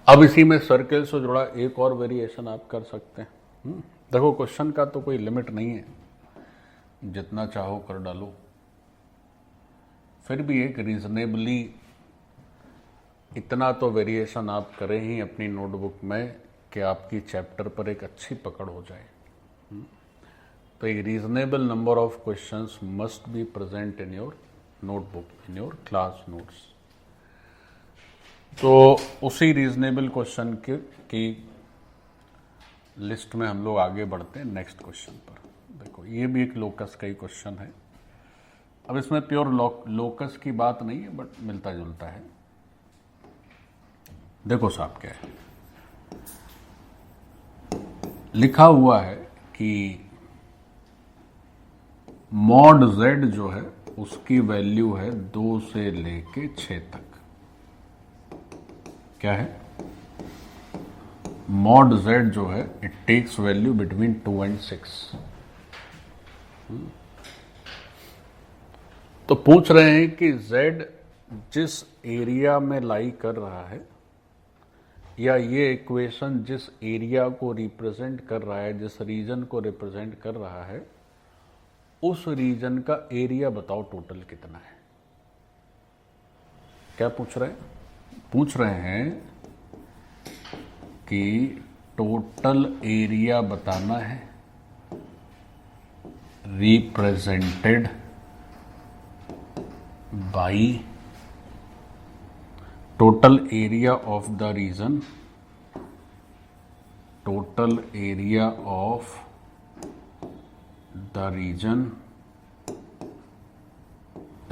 अब इसी में सर्किल से जुड़ा एक और वेरिएशन आप कर सकते हैं। देखो, क्वेश्चन का तो कोई लिमिट नहीं है, जितना चाहो कर डालो। फिर भी एक रीजनेबली इतना तो वेरिएशन आप करें ही अपनी नोटबुक में कि आपकी चैप्टर पर एक अच्छी पकड़ हो जाए। तो एक reasonable number of questions must be present in your notebook, in your class notes. तो उसी रीजनेबल क्वेश्चन की लिस्ट में हम लोग आगे बढ़ते हैं नेक्स्ट क्वेश्चन पर। देखो, ये भी एक लोकस का ही क्वेश्चन है। अब इसमें प्योर लोकस की बात नहीं है, बट मिलता जुलता है। देखो साहब, क्या है लिखा हुआ है कि मॉड z जो है उसकी वैल्यू है 2 से लेके 6 तक। क्या है? मॉड z जो है it takes value between 2 and 6। तो पूछ रहे हैं कि z जिस एरिया में लाई कर रहा है, या ये इक्वेशन जिस एरिया को रिप्रेजेंट कर रहा है, जिस रीजन को रिप्रेजेंट कर रहा है, उस रीजन का एरिया बताओ टोटल कितना है। क्या पूछ रहे हैं? पूछ रहे हैं कि टोटल एरिया बताना है represented by total area of the region, total area of the region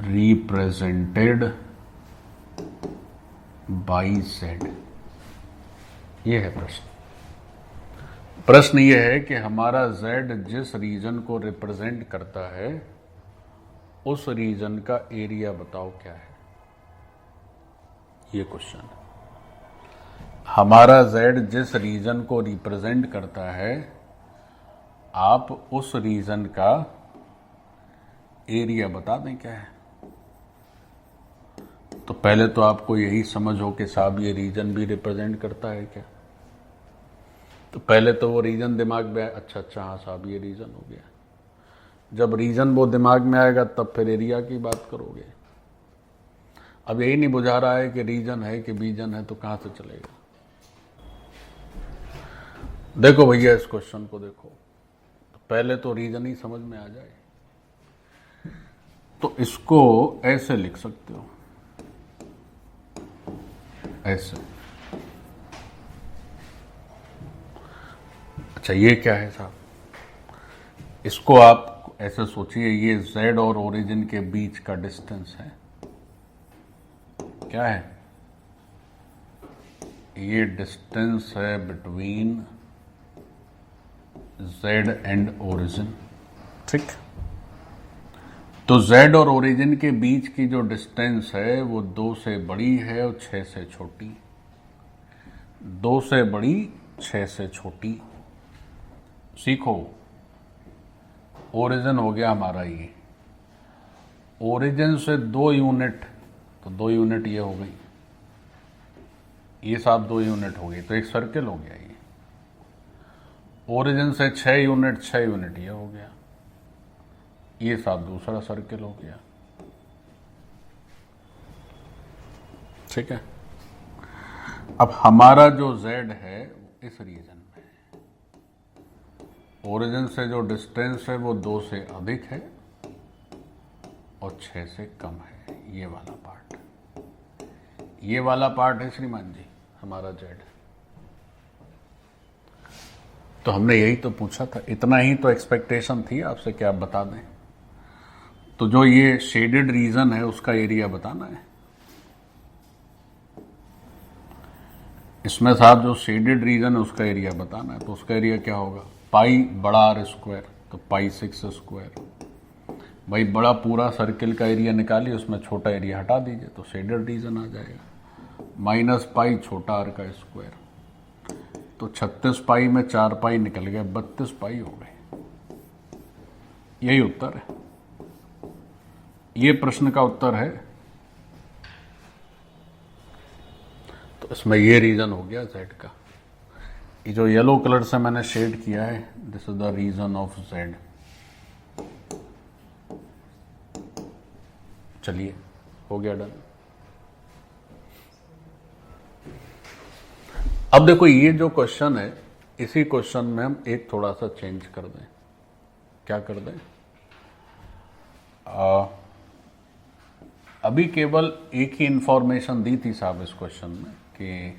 represented by Z। ये है प्रश्न। प्रश्न ये है कि हमारा Z जिस रीजन को रिप्रेजेंट करता है, उस रीजन का एरिया बताओ क्या है। ये क्वेश्चन, हमारा Z जिस रीजन को रिप्रेजेंट करता है, आप उस रीजन का एरिया बता दें क्या है। तो पहले तो आपको यही समझ हो कि साहब ये रीजन भी रिप्रेजेंट करता है क्या। तो पहले तो वो रीजन दिमाग में आए, अच्छा हाँ साहब ये रीजन हो गया। जब रीजन वो दिमाग में आएगा तब फिर एरिया की बात करोगे। अब यही नहीं बुझा रहा है कि रीजन है कि बीजन है, तो कहां से चलेगा। देखो भैया, इस क्वेश्चन को देखो, तो पहले तो रीजन ही समझ में आ जाए। तो इसको ऐसे लिख सकते हो, ऐसे। अच्छा, ये क्या है साहब? इसको आप ऐसे सोचिए, ये Z और ओरिजिन के बीच का डिस्टेंस है। क्या है? ये डिस्टेंस है बिटवीन Z एंड ओरिजिन। ठीक। तो Z और ओरिजिन के बीच की जो डिस्टेंस है वो 2 से बड़ी है और 6 से छोटी। 2 से बड़ी, 6 से छोटी। सीखो, ओरिजिन हो गया हमारा ये। ओरिजिन से 2 यूनिट, तो 2 यूनिट ये हो गई, ये साहब 2 यूनिट हो गई, तो एक सर्किल हो गया ये। ओरिजिन से 6 यूनिट, 6 यूनिट ये हो गया, ये साहब दूसरा सर्किल हो गया। ठीक है। अब हमारा जो Z है इस रीजन में है, ओरिजिन से जो डिस्टेंस है वो 2 से अधिक है और 6 से कम है। ये वाला पार्ट, ये वाला पार्ट है श्रीमान जी हमारा Z। तो हमने यही तो पूछा था, इतना ही तो एक्सपेक्टेशन थी आपसे कि आप बता दें। तो जो ये शेडेड रीजन है उसका एरिया बताना है। इसमें साहब जो शेडेड रीजन है उसका एरिया बताना है। तो उसका एरिया क्या होगा? पाई बड़ा R स्क्वायर, तो पाई 6 स्क्वायर। भाई बड़ा पूरा सर्किल का एरिया निकालिए, उसमें छोटा एरिया हटा दीजिए, तो शेडेड रीजन आ जाएगा। माइनस पाई छोटा R का स्क्वायर, तो 36 पाई में 4 पाई निकल गया, 32 पाई हो गए। यही उत्तर है। ये प्रश्न का उत्तर है, तो इसमें ये रीजन हो गया z का। ये जो येलो कलर से मैंने शेड किया है, this is the region of z। चलिए, हो गया डन। अब देखो, ये जो क्वेश्चन है, इसी क्वेश्चन में हम एक थोड़ा सा चेंज कर दें। क्या कर दें? अभी केवल एक ही इंफॉर्मेशन दी थी साहब इस क्वेश्चन में कि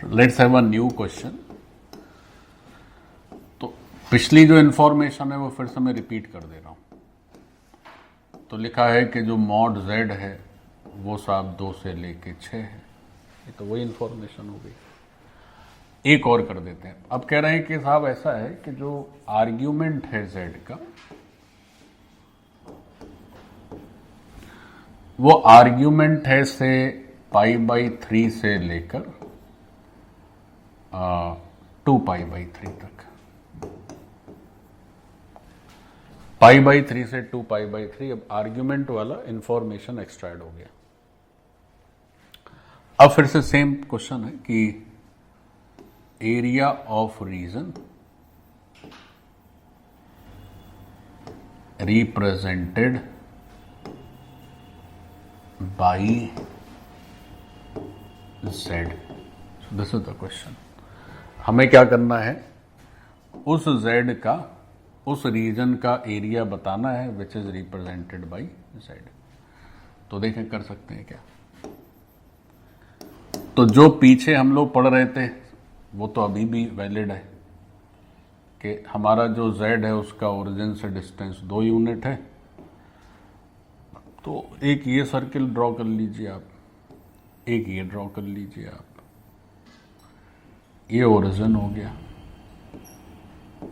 let's have a new question. तो पिछली जो इंफॉर्मेशन है वो फिर से मैं रिपीट कर दे रहा हूं। तो लिखा है कि जो मॉड z है वो साहब 2 से लेके 6 है। ये तो वही इंफॉर्मेशन हो गई। एक और कर देते हैं। अब कह रहे हैं कि साहब ऐसा है कि जो आर्ग्यूमेंट है z का, वो आर्ग्यूमेंट है से π/3 से लेकर 2π/3 तक। π/3 से 2π/3। अब आर्ग्यूमेंट वाला इंफॉर्मेशन एक्सट्रैक्ट हो गया। अब फिर से सेम क्वेश्चन है कि area of region represented by z। This is the question. हमें क्या करना है? उस z का, उस रीजन का एरिया बताना है which is represented by z। तो देखें, कर सकते हैं क्या? तो जो पीछे हम लोग पढ़ रहे थे वो तो अभी भी वैलिड है कि हमारा जो z है उसका ओरिजिन से डिस्टेंस 2 यूनिट है। तो एक ये सर्किल ड्रॉ कर लीजिए आप, एक ये ड्रॉ कर लीजिए आप। ये ओरिजिन हो गया,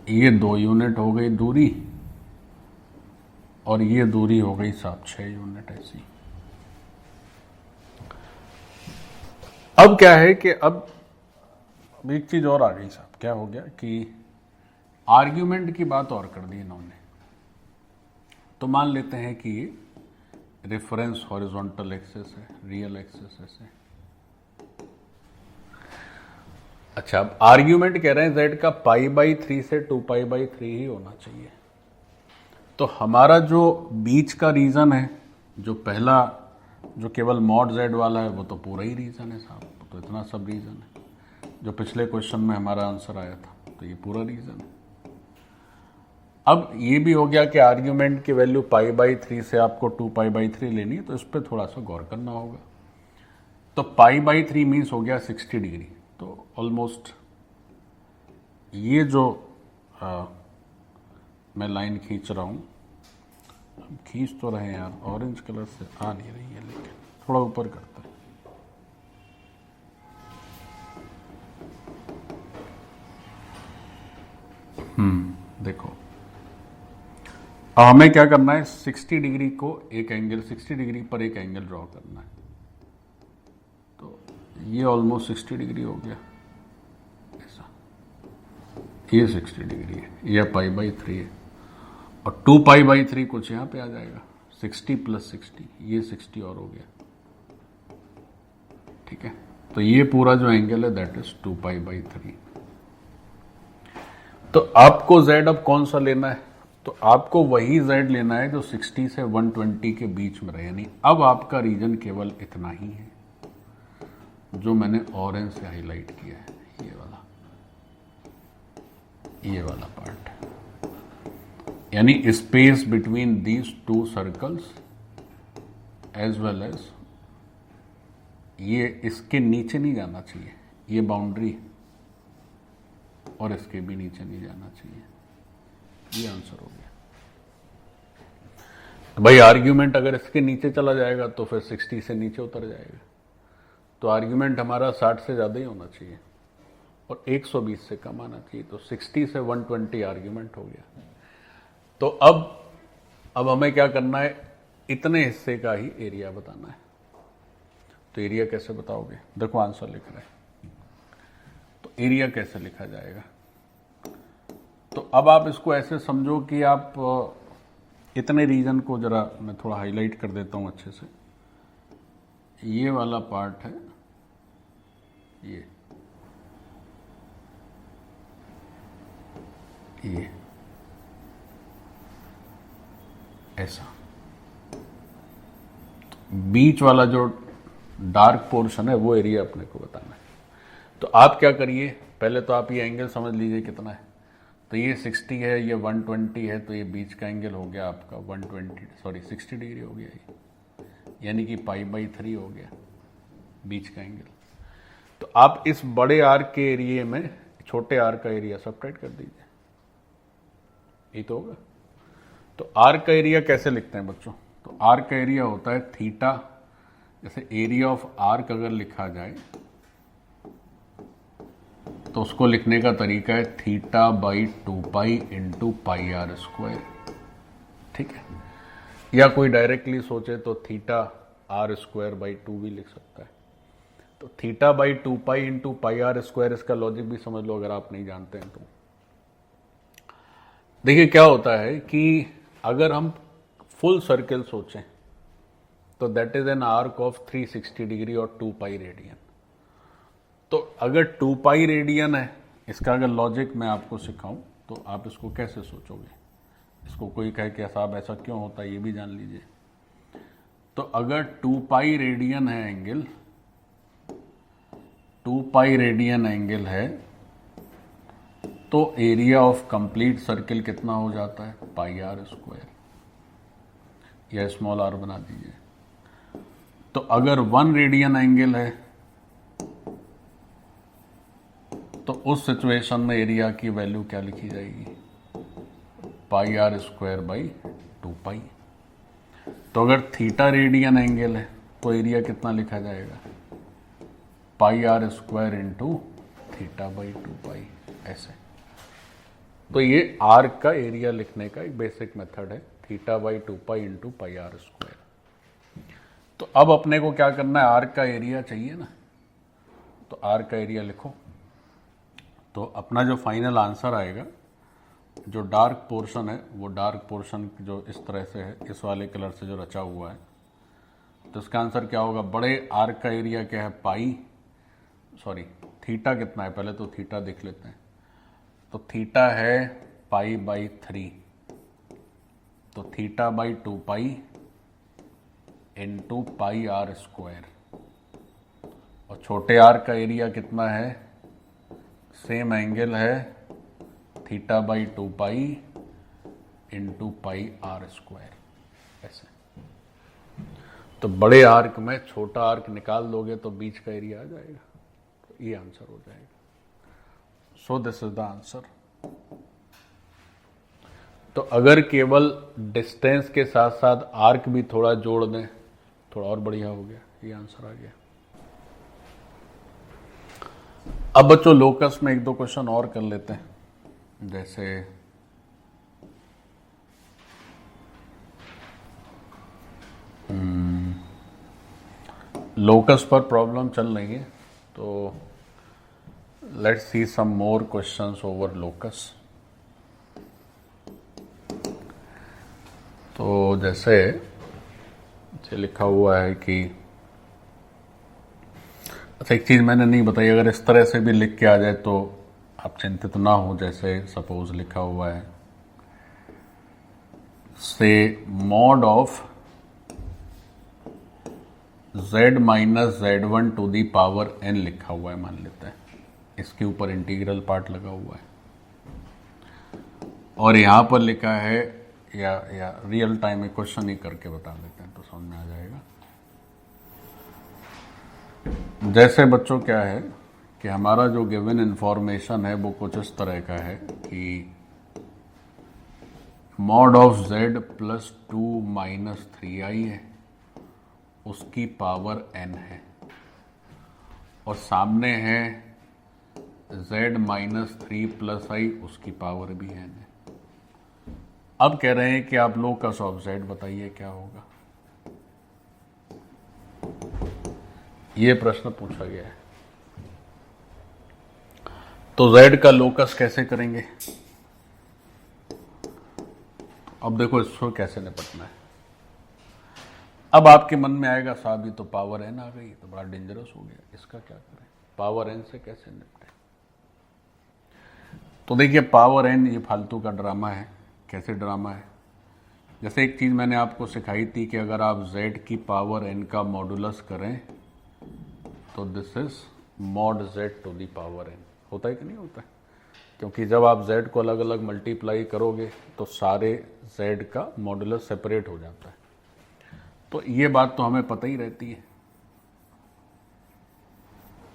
ये 2 यूनिट हो गई दूरी, और ये दूरी हो गई साहब 6 यूनिट ऐसी। अब क्या है कि अब एक चीज और आ गई साहब। क्या हो गया कि आर्ग्यूमेंट की बात और कर दी इन्होंने। तो मान लेते हैं कि ये रेफरेंस हॉरिजॉन्टल एक्सिस है, रियल एक्सिस है। अच्छा, अब आर्ग्यूमेंट कह रहे हैं z का π/3 से 2π/3 ही होना चाहिए। तो हमारा जो बीच का रीजन है, जो पहला, जो केवल मॉड z वाला है, वो तो पूरा ही रीजन है साहब। तो इतना सब रीजन है जो पिछले क्वेश्चन में हमारा आंसर आया था। तो ये पूरा रीजन है। अब ये भी हो गया कि आर्ग्यूमेंट की वैल्यू π/3 से आपको 2π/3 लेनी है, तो इस पर थोड़ा सा गौर करना होगा। तो π/3 मीन्स हो गया 60 डिग्री। तो ऑलमोस्ट ये जो मैं लाइन खींच रहा हूं, खींच तो रहे हैं यार, ऑरेंज कलर से आ नहीं रही है, लेकिन थोड़ा ऊपर करता है। देखो, अब हमें क्या करना है? 60 डिग्री को एक एंगल, 60 डिग्री पर एक एंगल ड्रॉ करना है। तो ये ऑलमोस्ट 60 डिग्री हो गया ऐसा। ये 60 डिग्री है, ये π/3 है, और 2π/3 कुछ यहां पे आ जाएगा। 60 + 60, ये 60 और हो गया। ठीक है, तो ये पूरा जो एंगल है दैट इज 2π/3। तो आपको z अब कौन सा लेना है? तो आपको वही z लेना है जो 60 से 120 के बीच में रहे। यानी अब आपका रीजन केवल इतना ही है जो मैंने ऑरेंज से हाईलाइट किया है, ये वाला पार्ट। यानी space between these 2 circles as well as ये, इसके नीचे नहीं जाना चाहिए, ये बाउंड्री, और इसके भी नीचे नहीं जाना चाहिए। ये आंसर हो गया। तो भाई आर्ग्यूमेंट अगर इसके नीचे चला जाएगा तो फिर 60 से नीचे उतर जाएगा। तो आर्ग्यूमेंट हमारा 60 से ज्यादा ही होना चाहिए और 120 से कम आना चाहिए। तो 60 से 120 आर्ग्यूमेंट हो गया। तो अब हमें क्या करना है? इतने हिस्से का ही एरिया बताना है। तो एरिया कैसे बताओगे? देखो आंसर लिख रहे हैं, तो एरिया कैसे लिखा जाएगा? तो अब आप इसको ऐसे समझो कि आप इतने रीजन को जरा मैं थोड़ा हाईलाइट कर देता हूं अच्छे से। ये वाला पार्ट है, ये ऐसा बीच वाला जो डार्क पोर्शन है वो एरिया अपने को बताना है। तो आप क्या करिए, पहले तो आप ये एंगल समझ लीजिए कितना है। तो ये 60 है, ये 120 है, तो ये बीच का एंगल हो गया आपका 60 डिग्री हो गया ये, यानी कि π/3 हो गया बीच का एंगल। तो आप इस बड़े आर्क के एरिया में छोटे आर्क का एरिया सब्ट्रैक्ट कर दीजिए, ये तो होगा। तो आर्क का एरिया कैसे लिखते हैं बच्चों? तो आर्क का एरिया होता है थीटा, जैसे एरिया ऑफ आर्क अगर लिखा जाए तो उसको लिखने का तरीका है θ/2π इंटू πr²। ठीक है, या कोई डायरेक्टली सोचे तो θr²/2 भी लिख सकता है। तो θ/2π इंटू πr², इसका लॉजिक भी समझ लो अगर आप नहीं जानते हैं तो। देखिए क्या होता है कि अगर हम फुल सर्किल सोचें तो that is an arc of 360 degree और 2π रेडियन। तो अगर 2π रेडियन है, इसका अगर लॉजिक मैं आपको सिखाऊं तो आप इसको कैसे सोचोगे? इसको कोई कहे कि साहब ऐसा क्यों होता है, ये भी जान लीजिए। तो अगर 2π रेडियन है एंगल, 2π रेडियन एंगल है, तो एरिया ऑफ कंप्लीट सर्किल कितना हो जाता है? πr², या स्मॉल r बना दीजिए। तो अगर 1 रेडियन एंगल है तो उस सिचुएशन में एरिया की वैल्यू क्या लिखी जाएगी? πr²/2π। तो अगर थीटा रेडियन एंगल है तो एरिया कितना लिखा जाएगा? πr² इंटू θ/2π, ऐसे। तो ये आर्क का एरिया लिखने का एक बेसिक मेथड है, θ/2π इंटू πr²। तो अब अपने को क्या करना है? आर्क का एरिया चाहिए ना, तो आर्क का एरिया लिखो। तो अपना जो फाइनल आंसर आएगा, जो डार्क पोर्शन है वो डार्क पोर्शन जो इस तरह से है, इस वाले कलर से जो रचा हुआ है, तो इसका आंसर क्या होगा? बड़े आर्क का एरिया क्या है? थीटा कितना है? पहले तो थीटा देख लेते हैं। तो थीटा है π/3, तो θ/2π इंटू πr²। और छोटे आर्क का एरिया कितना है? सेम एंगल है, θ/2π इंटू πr², ऐसे। तो बड़े आर्क में छोटा आर्क निकाल दोगे तो बीच का एरिया आ जाएगा, तो ये आंसर हो जाएगा। So this is the answer. तो अगर केवल डिस्टेंस के साथ साथ आर्क भी थोड़ा जोड़ दें, थोड़ा और बढ़िया हो गया, ये आंसर आ गया। अब बच्चों लोकस में 1-2 क्वेश्चन और कर लेते हैं। जैसे लोकस पर प्रॉब्लम चल रही है, तो let's see some more questions over locus. तो जैसे लिखा हुआ है कि, अच्छा एक चीज मैंने नहीं बताई, अगर इस तरह से भी लिख के आ जाए तो आप चिंतित ना हो। जैसे सपोज लिखा हुआ है से mod of z minus z1 to the power n लिखा हुआ है, मान लेते हैं। इसके ऊपर इंटीग्रल पार्ट लगा हुआ है और यहां पर लिखा है, या रियल टाइम में क्वेश्चन ही करके बता देते हैं तो समझ में आ जाएगा। जैसे बच्चों क्या है कि हमारा जो गिवन इंफॉर्मेशन है वो कुछ इस तरह का है कि mod of z plus 2 minus 3i है, उसकी पावर n है, और सामने है z माइनस 3 प्लस i, उसकी पावर भी n है। अब कह रहे हैं कि आप लोकस ऑफ z बताइए क्या होगा। ये प्रश्न पूछा गया है। तो z का लोकस कैसे करेंगे? अब देखो इसको कैसे निपटना है। अब आपके मन में आएगा साहब ये तो पावर एन आ गई, तो बड़ा डेंजरस हो गया, इसका क्या करें, पावर एन से कैसे निपटे। तो देखिए पावर एन ये फालतू का ड्रामा है। कैसे ड्रामा है, जैसे एक चीज़ मैंने आपको सिखाई थी कि अगर आप z की पावर n का मॉडुलस करें तो this is mod z to the power n। होता है कि नहीं होता है, क्योंकि जब आप z को अलग अलग मल्टीप्लाई करोगे तो सारे z का मॉडुलस सेपरेट हो जाता है। तो ये बात तो हमें पता ही रहती है।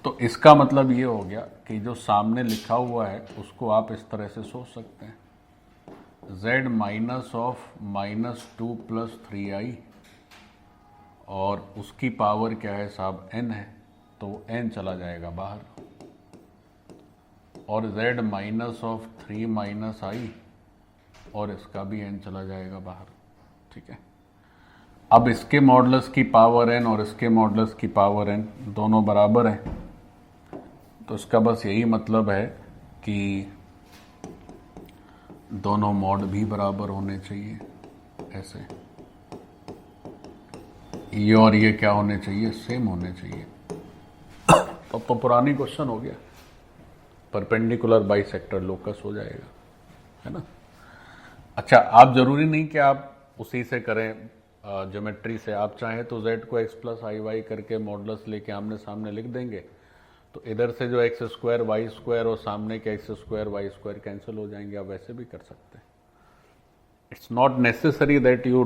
तो इसका मतलब ये हो गया कि जो सामने लिखा हुआ है उसको आप इस तरह से सोच सकते हैं, z माइनस ऑफ -2 + 3i, और उसकी पावर क्या है साहब n है, तो n चला जाएगा बाहर, और z माइनस ऑफ 3 - i, और इसका भी n चला जाएगा बाहर। ठीक है, अब इसके मॉडुलस की पावर n और इसके मॉडुलस की पावर n दोनों बराबर हैं, तो इसका बस यही मतलब है कि दोनों मॉड भी बराबर होने चाहिए। ऐसे ये और ये क्या होने चाहिए, सेम होने चाहिए। तब तो पुरानी क्वेश्चन हो गया, परपेंडिकुलर बाइसेक्टर लोकस हो जाएगा, है ना। अच्छा, आप जरूरी नहीं कि आप उसी से करें ज्योमेट्री से, आप चाहें तो z को x + iy करके मॉडुलस लेके आमने सामने लिख देंगे, तो इधर से जो x² y² और सामने के x² y² कैंसिल हो जाएंगे, आप वैसे भी कर सकते हैं। It's not necessary that you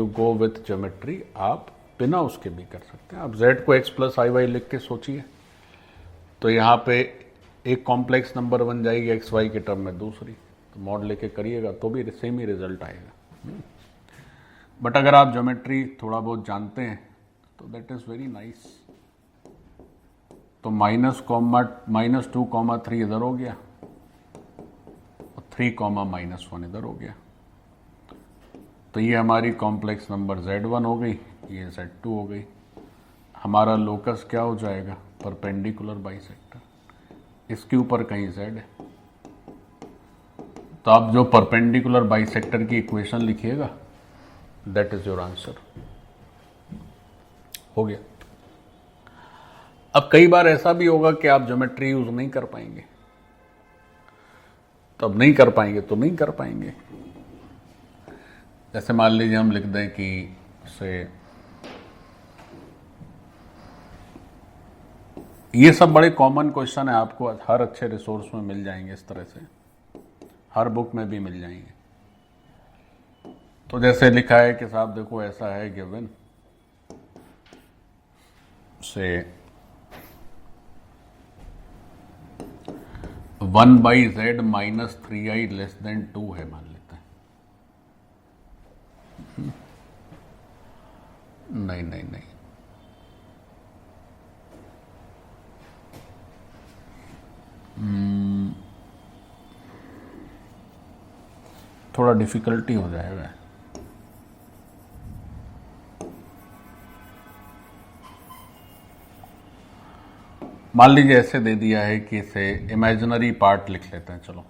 go with geometry, आप बिना उसके भी कर सकते हैं। आप z को x + iy लिख के सोचिए, तो यहाँ पे एक कॉम्प्लेक्स नंबर बन जाएगी एक्स वाई के टर्म में दूसरी, तो मॉड लेके करिएगा तो भी सेम ही रिजल्ट आएगा। बट अगर आप ज्योमेट्री थोड़ा बहुत जानते हैं तो दैट इज वेरी नाइस। तो -2, 3 इधर हो गया और 3, -1 इधर हो गया, तो ये हमारी कॉम्प्लेक्स नंबर z1 हो गई, ये z2 हो गई। हमारा लोकस क्या हो जाएगा, परपेंडिकुलर बाइसेक्टर, इसके ऊपर कहीं z है, तो आप जो परपेंडिकुलर बाइसेक्टर की इक्वेशन लिखिएगा दैट इज योर आंसर। हो गया। अब कई बार ऐसा भी होगा कि आप ज्योमेट्री यूज नहीं कर पाएंगे, तो अब नहीं कर पाएंगे तो नहीं कर पाएंगे। जैसे मान लीजिए हम लिख दें कि से ये सब बड़े कॉमन क्वेश्चन है, आपको हर अच्छे रिसोर्स में मिल जाएंगे, इस तरह से हर बुक में भी मिल जाएंगे। तो जैसे लिखा है कि साहब देखो ऐसा है गिवन से 1/z - 3i < 2 है, मान लेते हैं। नहीं नहीं नहीं, थोड़ा डिफिकल्टी हो जाएगा। मान लीजिए ऐसे दे दिया है कि इसे इमेजिनरी पार्ट लिख लेते हैं, चलो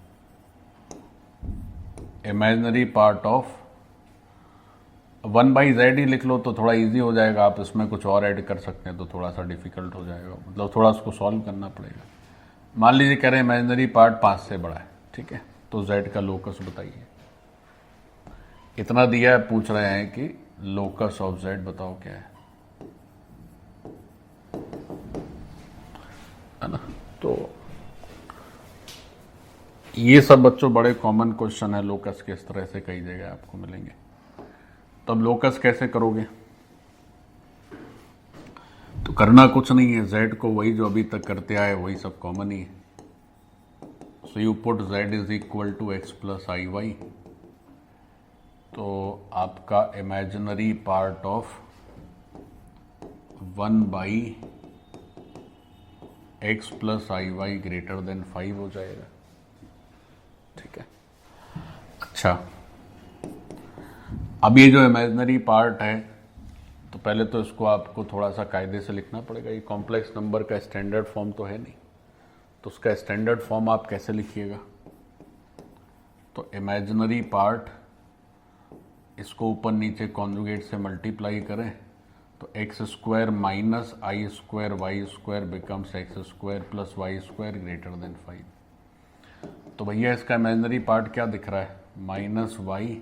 इमेजिनरी पार्ट ऑफ 1/z ही लिख लो तो थोड़ा इजी हो जाएगा, आप इसमें कुछ और ऐड कर सकते हैं तो थोड़ा सा डिफिकल्ट हो जाएगा, मतलब थोड़ा उसको सॉल्व करना पड़ेगा। मान लीजिए कह रहे हैं इमेजिनरी पार्ट 5 से बड़ा है, ठीक है, तो z का लोकस बताइए। इतना दिया है, पूछ रहे हैं कि लोकस ऑफ z बताओ क्या है ना। तो ये सब बच्चों बड़े कॉमन क्वेश्चन है, लोकस के इस तरह से कई जगह आपको मिलेंगे। तो अब लोकस कैसे करोगे, तो करना कुछ नहीं है, z को वही जो अभी तक करते आए वही सब कॉमन ही है। So you put z = x + iy, तो आपका imaginary part of 1/x + iy > 5 हो जाएगा, ठीक है। अच्छा, अब ये जो इमेजिनरी पार्ट है, तो पहले तो इसको आपको थोड़ा सा कायदे से लिखना पड़ेगा। ये कॉम्प्लेक्स नंबर का स्टैंडर्ड फॉर्म तो है नहीं, तो उसका स्टैंडर्ड फॉर्म आप कैसे लिखिएगा, तो इमेजिनरी पार्ट इसको ऊपर नीचे कॉन्जुगेट से मल्टीप्लाई करें तो x square minus I square Y square becomes X square plus Y square greater than 5। तो भैया इसका इमेजिनरी पार्ट क्या दिख रहा है, माइनस वाई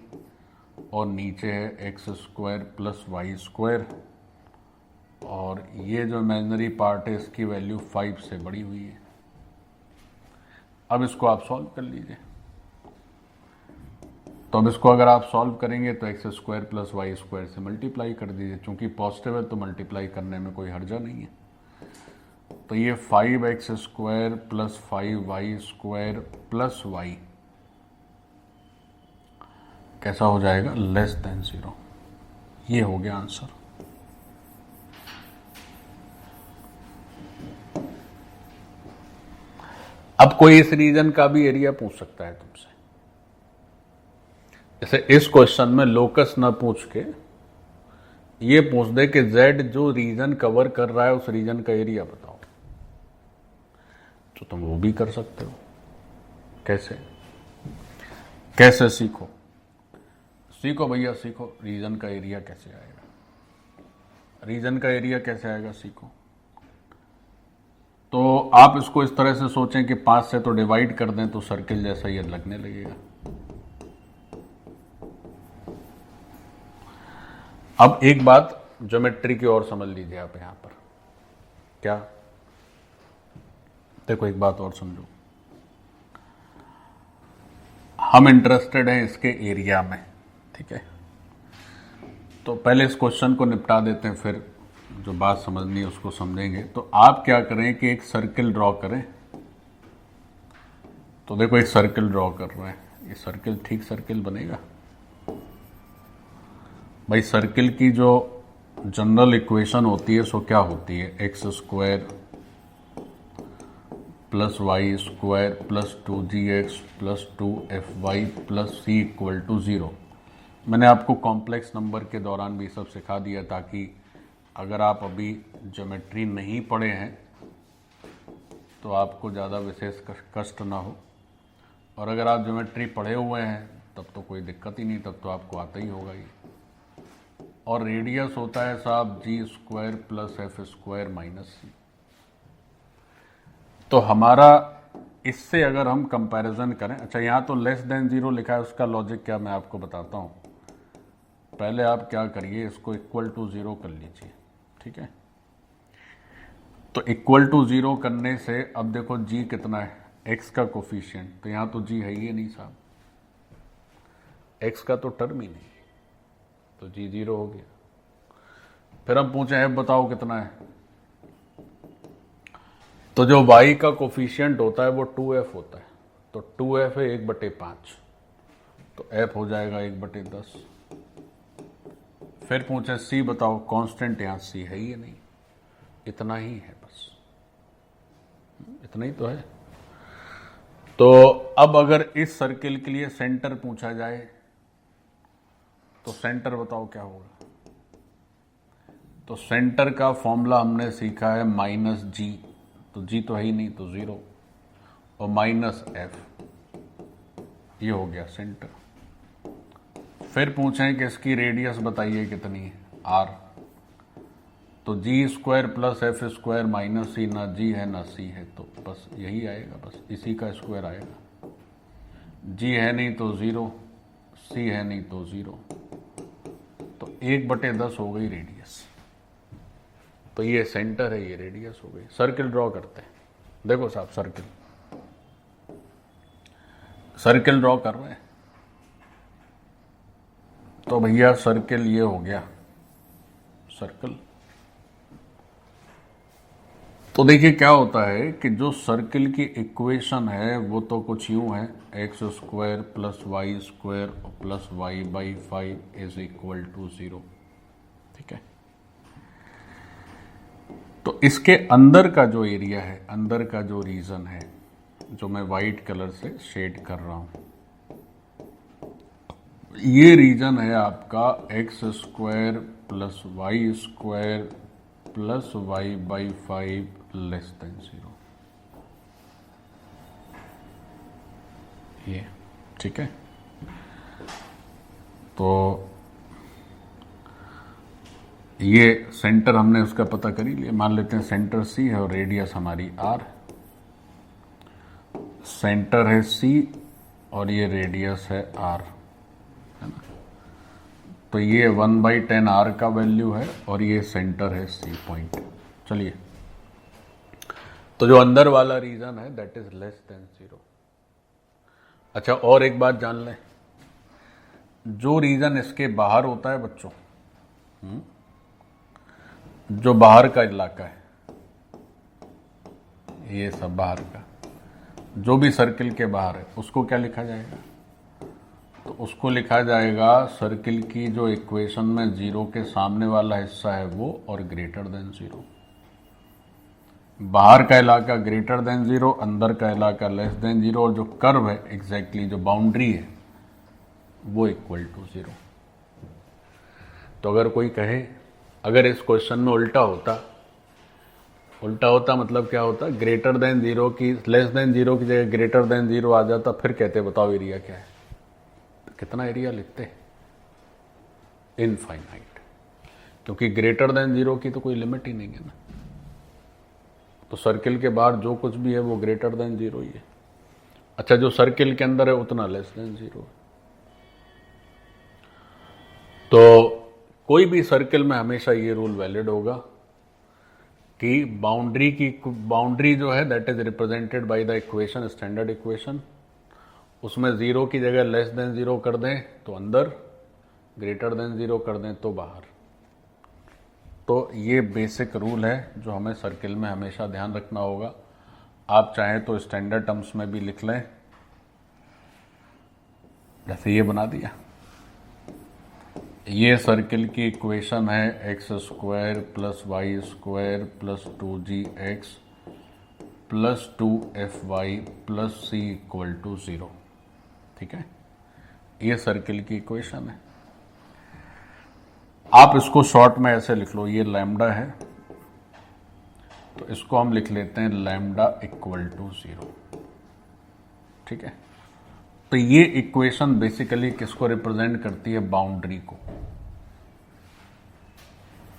और नीचे है x square plus Y square, और ये जो इमेजिनरी पार्ट है इसकी वैल्यू 5 से बड़ी हुई है। अब इसको आप सॉल्व कर लीजिए। तो अब इसको अगर आप सॉल्व करेंगे तो x square plus Y square से मल्टीप्लाई कर दीजिए, चूंकि पॉजिटिव है तो मल्टीप्लाई करने में कोई हर्जा नहीं है। तो ये 5x square plus 5y square plus y कैसा हो जाएगा, लेस देन 0। ये हो गया आंसर। अब कोई इस रीजन का भी एरिया पूछ सकता है तुमसे, जैसे इस क्वेश्चन में लोकस ना पूछ के ये पूछ दे कि z जो रीजन कवर कर रहा है उस रीजन का एरिया बताओ, तो तुम वो भी कर सकते हो। कैसे कैसे सीखो भैया, सीखो रीजन का एरिया कैसे आएगा, रीजन का एरिया कैसे आएगा सीखो। तो आप इसको इस तरह से सोचें कि 5 से तो डिवाइड कर दें तो सर्किल जैसा ये लगने लगेगा। अब एक बात ज्योमेट्री की ओर समझ लीजिए आप यहां पर, क्या देखो एक बात और समझो, हम इंटरेस्टेड हैं इसके एरिया में, ठीक है। तो पहले इस क्वेश्चन को निपटा देते हैं, फिर जो बात समझनी है उसको समझेंगे। तो आप क्या करें कि एक सर्किल ड्रॉ करें। तो देखो एक सर्किल ड्रॉ कर रहे हैं, ये सर्किल ठीक सर्किल बनेगा भाई। सर्किल की जो जनरल इक्वेशन होती है सो क्या होती है, x square plus Y square plus 2gx plus 2fy plus c equal to 0। मैंने आपको कॉम्प्लेक्स नंबर के दौरान भी सब सिखा दिया, ताकि अगर आप अभी ज्योमेट्री नहीं पढ़े हैं तो आपको ज़्यादा विशेष कष्ट ना हो, और अगर आप ज्योमेट्री पढ़े हुए हैं तब तो कोई दिक्कत ही नहीं, तब तो आपको आता ही होगा ही। और रेडियस होता है साहब G square plus F square minus C. तो हमारा इससे अगर हम कंपैरिजन करें, अच्छा यहाँ तो लेस देन 0 लिखा है, उसका लॉजिक क्या मैं आपको बताता हूँ। पहले आप क्या करिए, इसको इक्वल टू 0 कर लीजिए, ठीक है। तो इक्वल टू 0 करने से अब देखो जी कितना है, एक्स का कोफिशिएंट, तो यहाँ तो जी है ही नहीं साहब, एक्स का तो टर्म ही नहीं, तो जी 0 हो गया। फिर हम पूछे एफ बताओ कितना है, तो जो y का कोफिशिएंट होता है वो 2f होता है, तो 2f है 1/5, तो f हो जाएगा 1/10। फिर पूछे c बताओ, कांस्टेंट यहां c है ही नहीं, इतना ही है, बस इतना ही तो है। तो अब अगर इस सर्किल के लिए सेंटर पूछा जाए तो सेंटर बताओ क्या होगा। तो सेंटर का फॉर्मूला हमने सीखा है माइनस जी, तो जी तो है ही नहीं, तो 0 और माइनस एफ, ये हो गया सेंटर। फिर पूछें कि इसकी रेडियस बताइए कितनी है, आर, तो G square plus F square minus C, ना जी है ना सी है, तो बस यही आएगा, बस इसी का स्क्वायर आएगा। जी है नहीं तो 0, सी है नहीं तो 0, तो 1/10 हो गई रेडियस। तो ये सेंटर है, ये रेडियस हो गई। सर्किल ड्रॉ करते हैं, देखो साहब सर्किल ड्रॉ कर रहे हैं। तो भैया सर्किल ये हो गया सर्किल। तो देखिए क्या होता है कि जो सर्किल की इक्वेशन है वो तो कुछ यूं है, x square plus Y square plus y by 5 is equal to 0, ठीक है। तो इसके अंदर का जो एरिया है, अंदर का जो रीजन है, जो मैं वाइट कलर से शेड कर रहा हूं, ये रीजन है आपका x square plus Y square plus y by 5 less than 0, ये ठीक है। तो ये सेंटर हमने उसका पता कर ही लिया, मान लेते हैं सेंटर सी है और रेडियस हमारी आर। सेंटर है सी और ये रेडियस है आर, है ना। तो ये 1/10 आर का वैल्यू है और ये सेंटर है सी पॉइंट। चलिए, तो जो अंदर वाला रीजन है दैट इज लेस देन 0। अच्छा, और एक बात जान लें, जो रीजन इसके बाहर होता है बच्चों, जो बाहर का इलाका है, ये सब बाहर का, जो भी सर्किल के बाहर है, उसको क्या लिखा जाएगा? तो उसको लिखा जाएगा सर्किल की जो इक्वेशन में 0 के सामने वाला हिस्सा है वो और ग्रेटर देन 0। बाहर का इलाका ग्रेटर देन 0, अंदर का इलाका लेस देन 0, और जो कर्व है एग्जैक्टली जो बाउंड्री है वो इक्वल टू 0। तो अगर कोई कहे, अगर इस क्वेश्चन में उल्टा होता मतलब क्या होता? ग्रेटर देन 0 की, लेस देन 0 की जगह ग्रेटर देन 0 आ जाता, फिर कहते बताओ एरिया क्या है। तो कितना एरिया लिखते? इनफाइनाइट, क्योंकि ग्रेटर देन 0 की तो कोई लिमिट ही नहीं है ना। तो सर्किल के बाहर जो कुछ भी है वो ग्रेटर देन 0 ही है। अच्छा, जो सर्किल के अंदर है उतना लेस देन 0 है। तो कोई भी सर्किल में हमेशा ये रूल वैलिड होगा कि बाउंड्री जो है that is represented by the equation, standard equation, उसमें 0 की जगह लेस देन 0 कर दें तो अंदर, ग्रेटर देन 0 कर दें तो बाहर। तो ये बेसिक रूल है जो हमें सर्किल में हमेशा ध्यान रखना होगा। आप चाहें तो स्टैंडर्ड टर्म्स में भी लिख लें, जैसे ये बना दिया। ये सर्किल की इक्वेशन है x² + y² + 2gx + 2fy + c = 0। ठीक है, ये सर्किल की इक्वेशन है। आप इसको शॉर्ट में ऐसे लिख लो, ये लैम्डा है तो इसको हम लिख लेते हैं लैम्डा = 0। ठीक है, तो ये इक्वेशन बेसिकली किसको रिप्रेजेंट करती है? बाउंड्री को,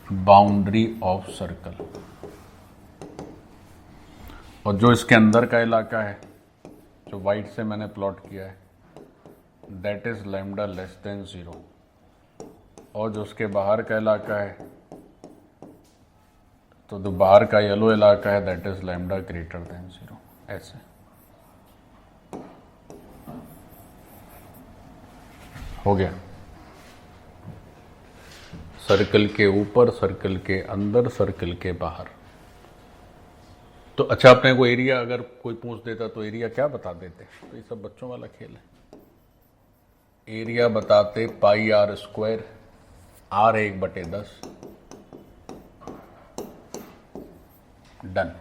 बाउंड्री ऑफ सर्कल। और जो इसके अंदर का इलाका है, जो वाइट से मैंने प्लॉट किया है, that is lambda less than 0, और जो उसके बाहर का इलाका है, तो जो बाहर का येलो इलाका है that is lambda greater than 0। ऐसे हो गया। सर्कल के ऊपर, सर्कल के अंदर, सर्कल के बाहर। तो अच्छा, अपने को एरिया अगर कोई पूछ देता तो एरिया क्या बता देते? तो ये सब बच्चों वाला खेल है। एरिया बताते πr², r 1/10। डन।